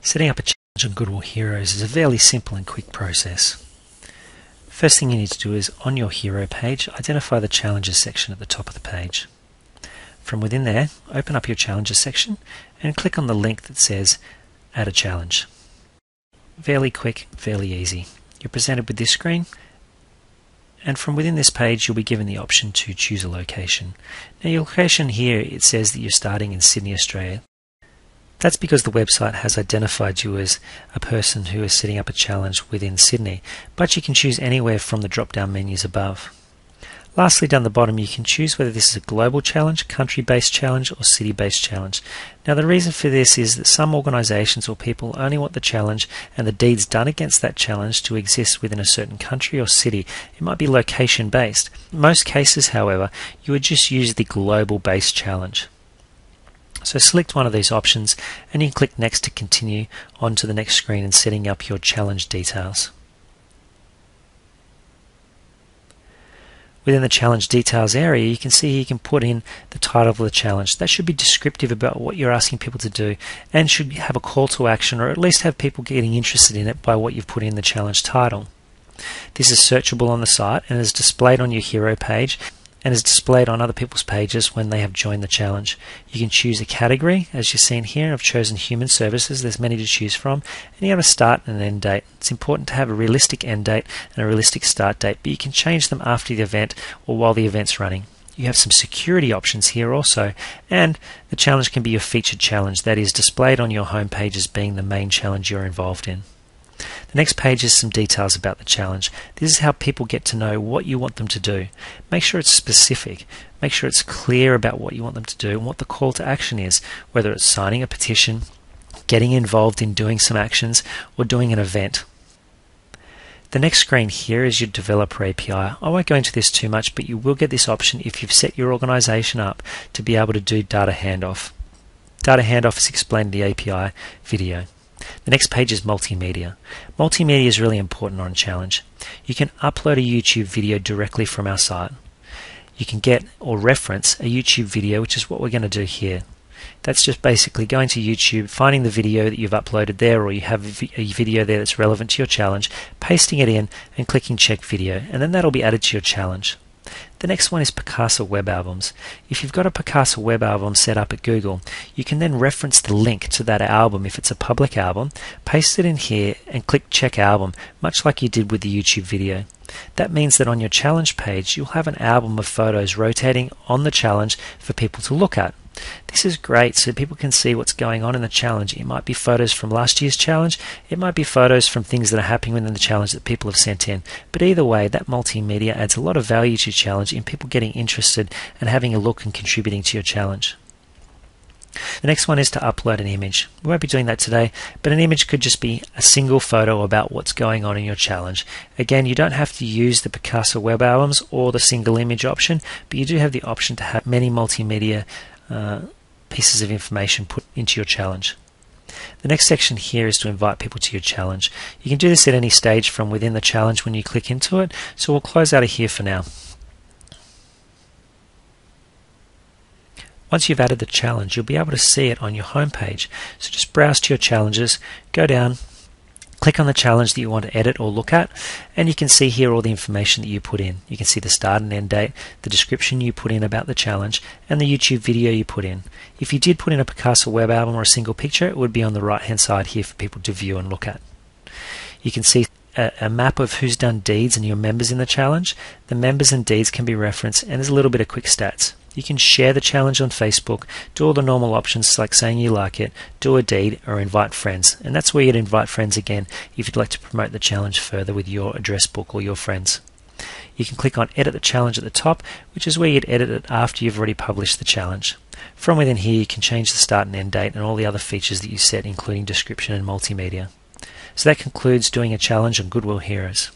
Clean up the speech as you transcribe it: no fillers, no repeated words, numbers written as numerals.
Setting up a challenge on Goodwill Heroes is a fairly simple and quick process. First thing you need to do is, on your hero page, identify the challenges section at the top of the page. From within there, open up your challenges section and click on the link that says Add a Challenge. Fairly quick, fairly easy. You're presented with this screen, and from within this page you'll be given the option to choose a location. Now your location here, it says that you're starting in Sydney, Australia. That's because the website has identified you as a person who is setting up a challenge within Sydney, but you can choose anywhere from the drop-down menus above. Lastly, down the bottom you can choose whether this is a global challenge, country-based challenge or city-based challenge. Now the reason for this is that some organisations or people only want the challenge and the deeds done against that challenge to exist within a certain country or city. It might be location-based. In most cases, however, you would just use the global-based challenge. So select one of these options and you can click Next to continue on to the next screen and setting up your challenge details. Within the challenge details area, you can see you can put in the title of the challenge. That should be descriptive about what you're asking people to do and should have a call to action, or at least have people getting interested in it by what you've put in the challenge title. This is searchable on the site and is displayed on your hero page and is displayed on other people's pages when they have joined the challenge. You can choose a category, as you've seen here. I've chosen human services. There's many to choose from, and you have a start and an end date. It's important to have a realistic end date and a realistic start date, but you can change them after the event or while the event's running. You have some security options here also, and the challenge can be your featured challenge, that is displayed on your home page as being the main challenge you're involved in. The next page is some details about the challenge. This is how people get to know what you want them to do. Make sure it's specific. Make sure it's clear about what you want them to do and what the call to action is, whether it's signing a petition, getting involved in doing some actions, or doing an event. The next screen here is your Developer API. I won't go into this too much, but you will get this option if you've set your organisation up to be able to do data handoff. Data handoff is explained in the API video. The next page is multimedia. Multimedia is really important on a challenge. You can upload a YouTube video directly from our site. You can get or reference a YouTube video, which is what we're going to do here. That's just basically going to YouTube, finding the video that you've uploaded there, or you have a video there that's relevant to your challenge, pasting it in and clicking check video, and then that'll be added to your challenge. The next one is Picasa web albums. If you've got a Picasa web album set up at Google, you can then reference the link to that album if it's a public album, paste it in here and click check album, much like you did with the YouTube video. That means that on your challenge page you'll have an album of photos rotating on the challenge for people to look at. This is great so people can see what's going on in the challenge. It might be photos from last year's challenge, it might be photos from things that are happening within the challenge that people have sent in. But either way, that multimedia adds a lot of value to your challenge in people getting interested and having a look and contributing to your challenge. The next one is to upload an image. We won't be doing that today, but an image could just be a single photo about what's going on in your challenge. Again, you don't have to use the Picasa web albums or the single image option, but you do have the option to have many multimedia pieces of information put into your challenge. The next section here is to invite people to your challenge. You can do this at any stage from within the challenge when you click into it, so we'll close out of here for now. Once you've added the challenge, you'll be able to see it on your home page. So just browse to your challenges, go down, click on the challenge that you want to edit or look at, and you can see here all the information that you put in. You can see the start and end date, the description you put in about the challenge, and the YouTube video you put in. If you did put in a Picasa web album or a single picture, it would be on the right hand side here for people to view and look at. You can see a map of who's done deeds and your members in the challenge. The members and deeds can be referenced, and there's a little bit of quick stats. You can share the challenge on Facebook, do all the normal options like saying you like it, do a deed, or invite friends. And that's where you'd invite friends again if you'd like to promote the challenge further with your address book or your friends. You can click on Edit the Challenge at the top, which is where you'd edit it after you've already published the challenge. From within here you can change the start and end date and all the other features that you set, including description and multimedia. So that concludes doing a challenge on Goodwill Heroes.